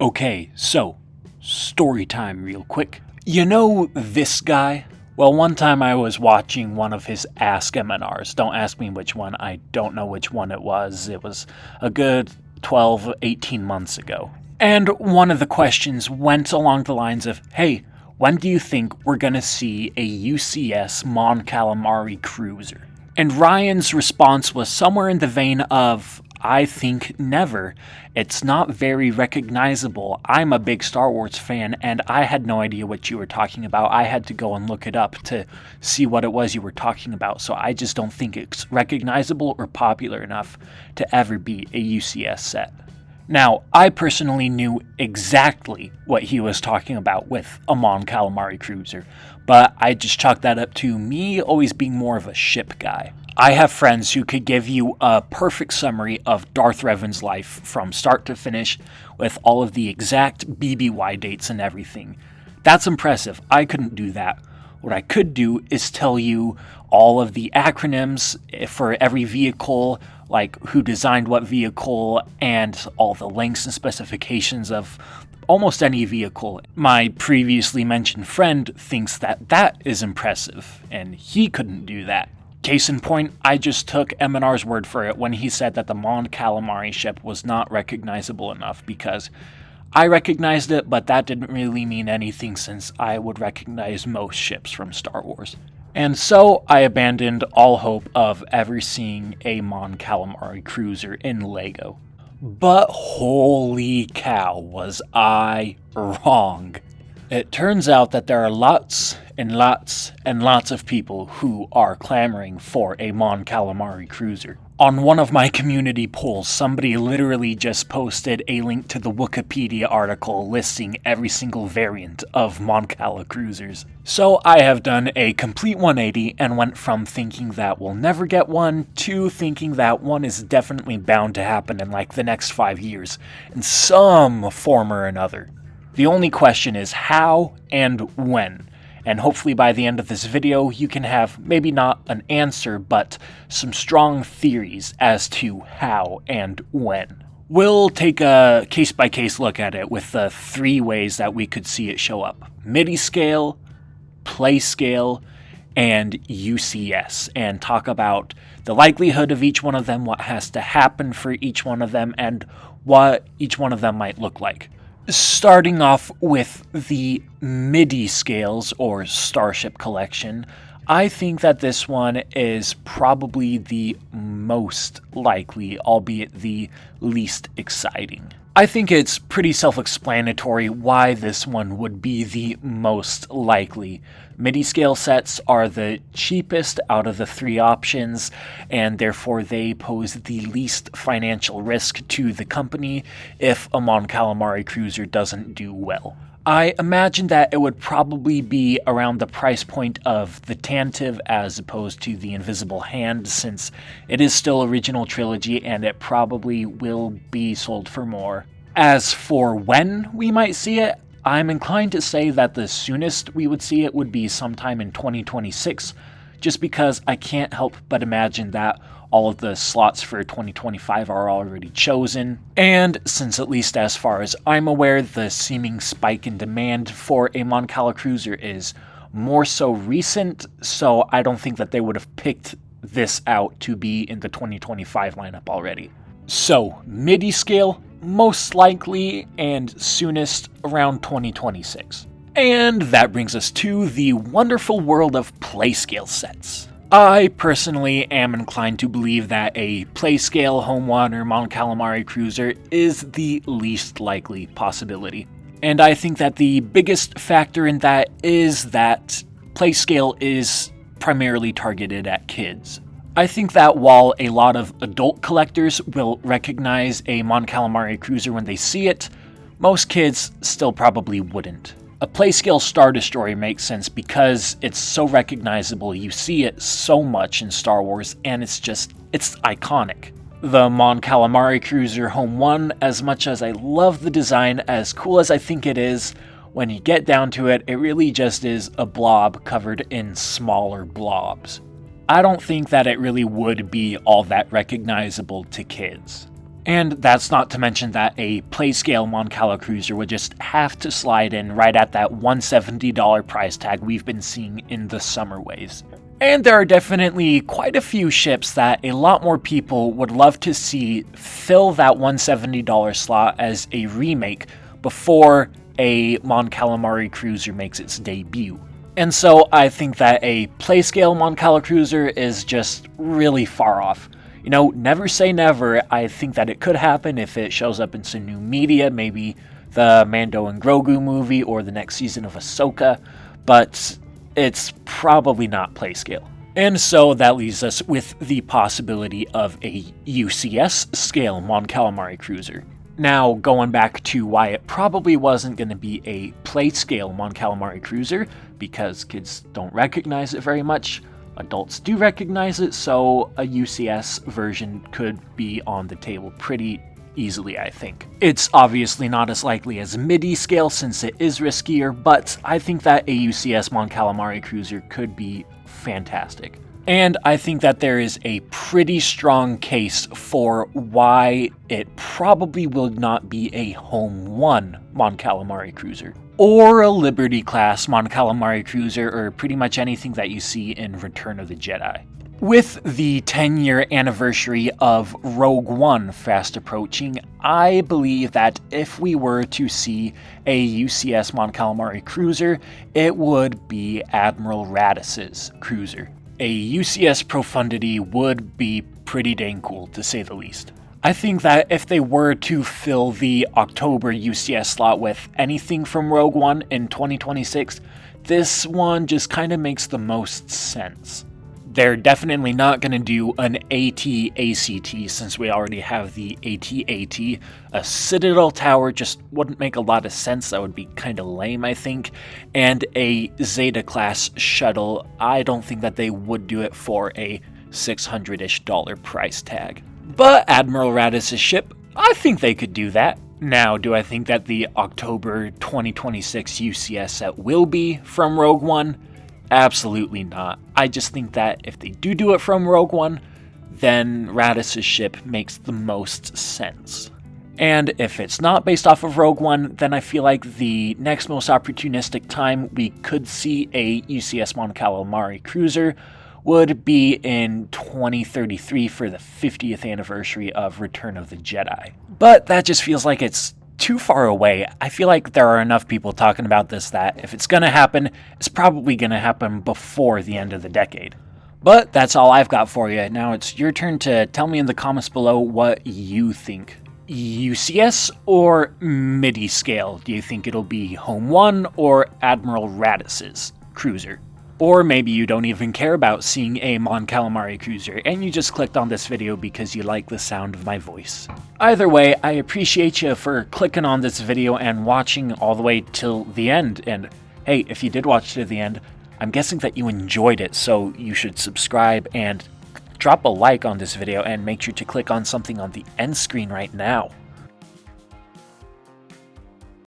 Okay, so, story time real quick. You know this guy? Well, one time I was watching one of his Ask MNRs. Don't ask me which one, I don't know which one it was. It was a good 12, 18 months ago. And one of the questions went along the lines of, hey, when do you think we're gonna see a UCS Mon Calamari cruiser? And Ryan's response was somewhere in the vein of, I think never. It's not very recognizable. I'm a big Star Wars fan, and I had no idea what you were talking about. I had to go and look it up to see what it was you were talking about, so I just don't think it's recognizable or popular enough to ever be a UCS set. Now, I personally knew exactly what he was talking about with a Mon Calamari cruiser, but I just chalked that up to me always being more of a ship guy. I have friends who could give you a perfect summary of Darth Revan's life from start to finish with all of the exact BBY dates and everything. That's impressive. I couldn't do that. What I could do is tell you all of the acronyms for every vehicle, like who designed what vehicle, and all the lengths and specifications of almost any vehicle. My previously mentioned friend thinks that that is impressive, and he couldn't do that. Case in point, I just took MNR's word for it when he said that the Mon Calamari ship was not recognizable enough, because I recognized it, but that didn't really mean anything since I would recognize most ships from Star Wars. And so I abandoned all hope of ever seeing a Mon Calamari cruiser in LEGO. But holy cow, was I wrong. It turns out that there are lots and lots and lots of people who are clamoring for a Mon Calamari cruiser. On one of my community polls, somebody literally just posted a link to the Wikipedia article listing every single variant of Mon Cala cruisers. So I have done a complete 180 and went from thinking that we'll never get one to thinking that one is definitely bound to happen in like the next 5 years, in some form or another. The only question is how and when, and hopefully by the end of this video you can have maybe not an answer, but some strong theories as to how and when. We'll take a case-by-case look at it with the 3 ways that we could see it show up: Midi-scale, Playscale, and UCS, and talk about the likelihood of each one of them, what has to happen for each one of them, and what each one of them might look like. Starting off with the Midi-scales, or Starship Collection, I think that this one is probably the most likely, albeit the least exciting. I think it's pretty self-explanatory why this one would be the most likely. Midi-scale sets are the cheapest out of the 3 options, and therefore they pose the least financial risk to the company if a Mon Calamari cruiser doesn't do well. I imagine that it would probably be around the price point of the Tantive as opposed to the Invisible Hand, since it is still original trilogy and it probably will be sold for more. As for when we might see it, I'm inclined to say that the soonest we would see it would be sometime in 2026, just because I can't help but imagine that all of the slots for 2025 are already chosen, and since at least as far as I'm aware, the seeming spike in demand for a Mon Cala cruiser is more so recent, so I don't think that they would have picked this out to be in the 2025 lineup already. So, Midi-scale, most likely, and soonest around 2026. And that brings us to the wonderful world of Playscale sets. I personally am inclined to believe that a Playscale Home One or Mon Calamari cruiser is the least likely possibility. And I think that the biggest factor in that is that Playscale is primarily targeted at kids. I think that while a lot of adult collectors will recognize a Mon Calamari cruiser when they see it, most kids still probably wouldn't. A Playscale Star Destroyer makes sense because it's so recognizable, you see it so much in Star Wars, and it's iconic. The Mon Calamari Cruiser Home One, as much as I love the design, as cool as I think it is, when you get down to it, it really just is a blob covered in smaller blobs. I don't think that it really would be all that recognizable to kids. And that's not to mention that a Playscale Mon Cala cruiser would just have to slide in right at that $170 price tag we've been seeing in the summer waves. And there are definitely quite a few ships that a lot more people would love to see fill that $170 slot as a remake before a Mon Calamari cruiser makes its debut. And so I think that a Playscale Mon Cala cruiser is just really far off. You know, never say never. I think that it could happen if it shows up in some new media, maybe the Mando and Grogu movie or the next season of Ahsoka, but it's probably not Playscale. And so that leaves us with the possibility of a UCS scale Mon Calamari cruiser. Now, going back to why it probably wasn't going to be a Playscale Mon Calamari cruiser, because kids don't recognize it very much. Adults do recognize it, so a UCS version could be on the table pretty easily, I think. It's obviously not as likely as Midi-scale since it is riskier, but I think that a UCS Mon Calamari cruiser could be fantastic. And I think that there is a pretty strong case for why it probably will not be a Home One Mon Calamari cruiser, or a Liberty class Mon Calamari cruiser, or pretty much anything that you see in Return of the Jedi. With the 10-year anniversary of Rogue One fast approaching, I believe that if we were to see a UCS Mon Calamari cruiser, it would be Admiral Radiss's cruiser. A UCS Profundity would be pretty dang cool, to say the least. I think that if they were to fill the October UCS slot with anything from Rogue One in 2026, this one just kind of makes the most sense. They're definitely not going to do an AT-ACT since we already have the AT-AT. A Citadel Tower just wouldn't make a lot of sense. That would be kind of lame, I think. And a Zeta-class shuttle, I don't think that they would do it for a $600-ish price tag. But Admiral Radiss's ship, I think they could do that. Now, do I think that the October 2026 UCS set will be from Rogue One? Absolutely not. I just think that if they do it from Rogue One, then Radiss's ship makes the most sense. And if it's not based off of Rogue One, then I feel like the next most opportunistic time we could see a UCS Mon Calamari cruiser would be in 2033 for the 50th anniversary of Return of the Jedi. But that just feels like it's too far away. I feel like there are enough people talking about this that if it's gonna happen, it's probably gonna happen before the end of the decade. But that's all I've got for you. Now it's your turn to tell me in the comments below what you think. UCS or Midi-scale? Do you think it'll be Home One or Admiral Radiss's cruiser? Or maybe you don't even care about seeing a Mon Calamari cruiser and you just clicked on this video because you like the sound of my voice. Either way, I appreciate you for clicking on this video and watching all the way till the end. And hey, if you did watch to the end, I'm guessing that you enjoyed it, so you should subscribe and drop a like on this video and make sure to click on something on the end screen right now.